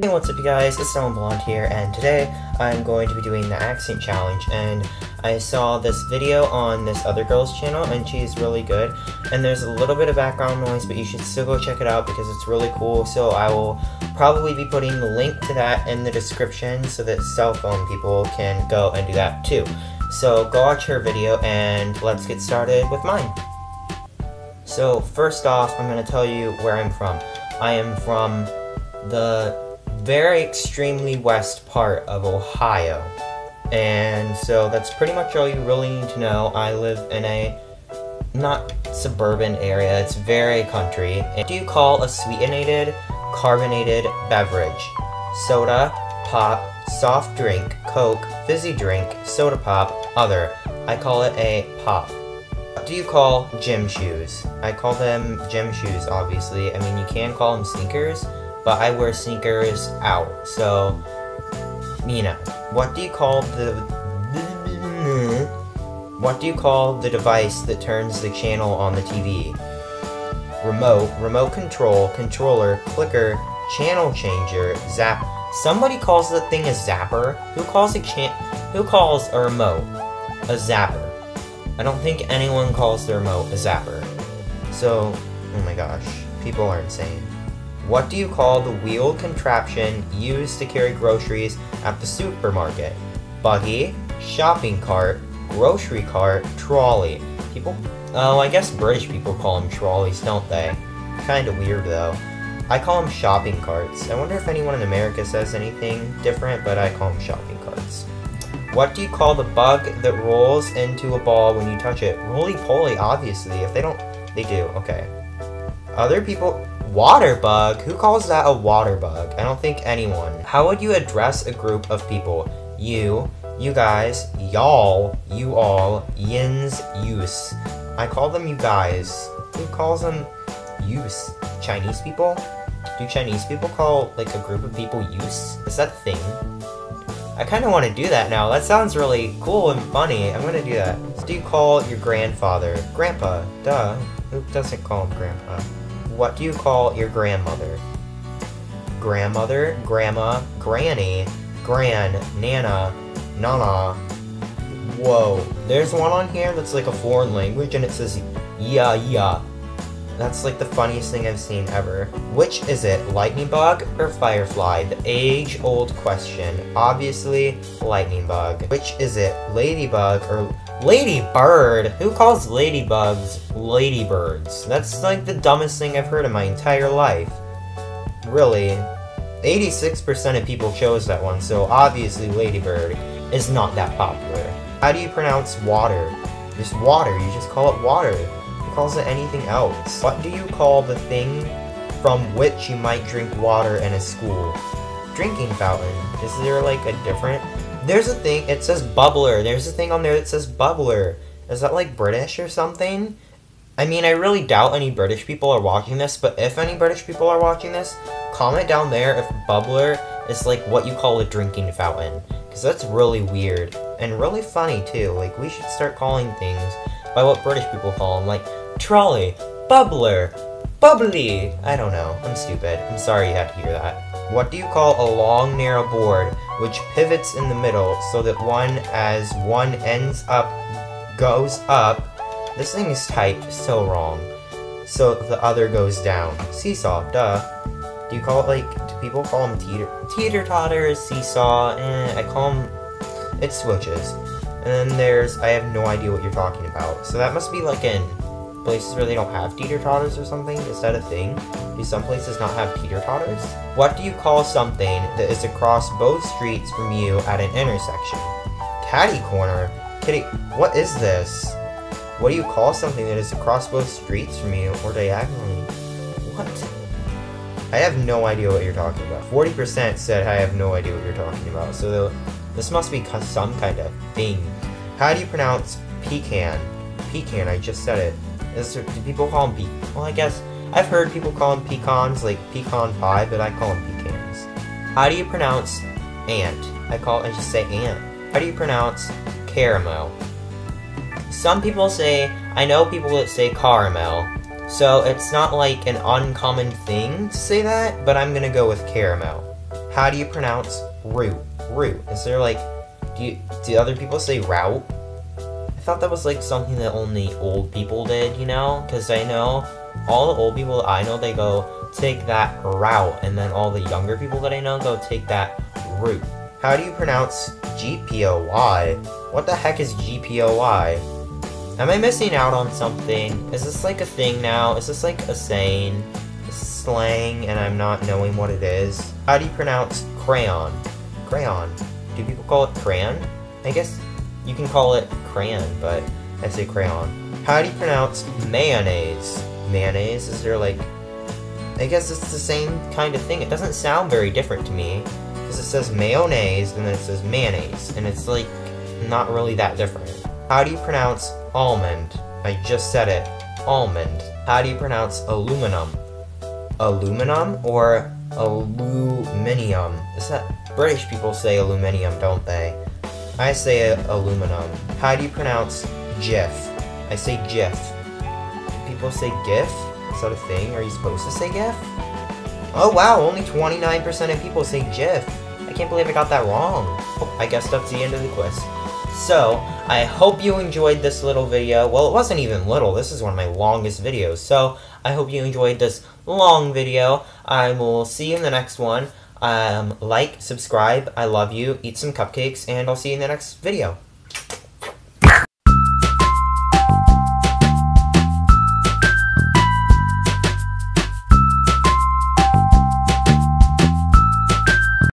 Hey, what's up you guys, it's Blonde here, and today I'm going to be doing the accent challenge, and I saw this video on this other girl's channel, and she's really good, and there's a little bit of background noise, but you should still go check it out because it's really cool, so I will probably be putting the link to that in the description so that cell phone people can go and do that too. So go watch her video, and let's get started with mine. So first off, I'm going to tell you where I'm from. I am from the very extremely west part of Ohio, and so that's pretty much all you really need to know. I live in a not suburban area, it's very country. What do you call a sweetenated carbonated beverage? Soda, pop, soft drink, Coke, fizzy drink, soda pop, other. I call it a pop. What do you call gym shoes? I call them gym shoes, obviously. I mean, you can call them sneakers, but I wear sneakers out, so, you know. What do you call the device that turns the channel on the TV? Remote control, controller, clicker, channel changer, zap. Somebody calls the thing a zapper. Who calls a remote a zapper? I don't think anyone calls the remote a zapper. So, oh my gosh, people are insane. What do you call the wheeled contraption used to carry groceries at the supermarket? Buggy, shopping cart, grocery cart, trolley. I guess British people call them trolleys, don't they? Kinda weird though. I call them shopping carts. I wonder if anyone in America says anything different, but I call them shopping carts. What do you call the bug that rolls into a ball when you touch it? Roly-poly, obviously. If they don't, they do. Okay. Other people... Water bug? Who calls that a water bug? I don't think anyone. How would you address a group of people? You guys, y'all, you all, yins, yous. I call them you guys. Who calls them yous? Chinese people? Do Chinese people call, like, a group of people yous? Is that a thing? I kind of want to do that now. That sounds really cool and funny. I'm going to do that. So do you call your grandfather? Grandpa. Duh. Who doesn't call him grandpa? What do you call your grandmother? Grandmother, grandma, granny, gran, nana, nana. Whoa. There's one on here that's like a foreign language and it says yeah. That's like the funniest thing I've seen ever. Which is it, lightning bug or firefly? The age-old question. Obviously, lightning bug. Which is it, ladybug or ladybird? Who calls ladybugs ladybirds? That's like the dumbest thing I've heard in my entire life. Really. 86% of people chose that one, so obviously ladybird is not that popular. How do you pronounce water? Just water, you just call it water. Calls it anything else. What do you call the thing from which you might drink water in a school? Drinking fountain. Is there like a different... There's a thing, it says bubbler. There's a thing on there that says bubbler. Is that like British or something? I mean, I really doubt any British people are watching this, but if any British people are watching this, comment down there if bubbler is like what you call a drinking fountain. Because that's really weird. And really funny too. Like, we should start calling things by what British people call them, like trolley, bubbler, bubbly. I don't know. I'm stupid. I'm sorry you had to hear that. What do you call a long, narrow board which pivots in the middle so that as one goes up? This thing is typed so wrong. So the other goes down. Seesaw, duh. Do you call it like, do people call them teeter-totters, seesaw? I call them, it switches. And then there's, I have no idea what you're talking about. So that must be like in places where they don't have teeter-totters or something? Is that a thing? Do some places not have teeter-totters? What do you call something that is across both streets from you at an intersection? Catty corner? Kitty, what is this? What do you call something that is across both streets from you or diagonally? What? I have no idea what you're talking about. 40% said I have no idea what you're talking about. So this must be some kind of thing. How do you pronounce pecan? Pecan, I just said it. Do people call them well, I guess I've heard people call them pecans, like pecan pie, but I call them pecans. How do you pronounce ant? I just say ant. How do you pronounce caramel? Some people say, I know people that say caramel, so it's not like an uncommon thing to say that, but I'm gonna go with caramel. How do you pronounce root? Root. Is there like, do other people say route? I thought that was like something that only old people did, you know? Because I know all the old people that I know, they go take that route, and then all the younger people that I know go take that route. How do you pronounce GPOY? What the heck is GPOY? Am I missing out on something? Is this like a thing now? Is this like a saying? Slang, and I'm not knowing what it is? How do you pronounce crayon? Crayon. Do people call it crayon? I guess you can call it crayon, but I say crayon. How do you pronounce mayonnaise? Mayonnaise, is there like... I guess it's the same kind of thing. It doesn't sound very different to me, because it says mayonnaise, and then it says mayonnaise, and it's like, not really that different. How do you pronounce almond? I just said it. Almond. How do you pronounce aluminum? Aluminum or aluminium? Is that... British people say aluminium, don't they? I say aluminum. How do you pronounce GIF? I say GIF. Do people say GIF? Is that a thing? Are you supposed to say GIF? Oh wow, only 29% of people say GIF. I can't believe I got that wrong. Oh, I guess that's the end of the quiz. So, I hope you enjoyed this little video. Well, it wasn't even little. This is one of my longest videos. So, I hope you enjoyed this long video. I will see you in the next one. Like, subscribe, I love you, eat some cupcakes, and I'll see you in the next video.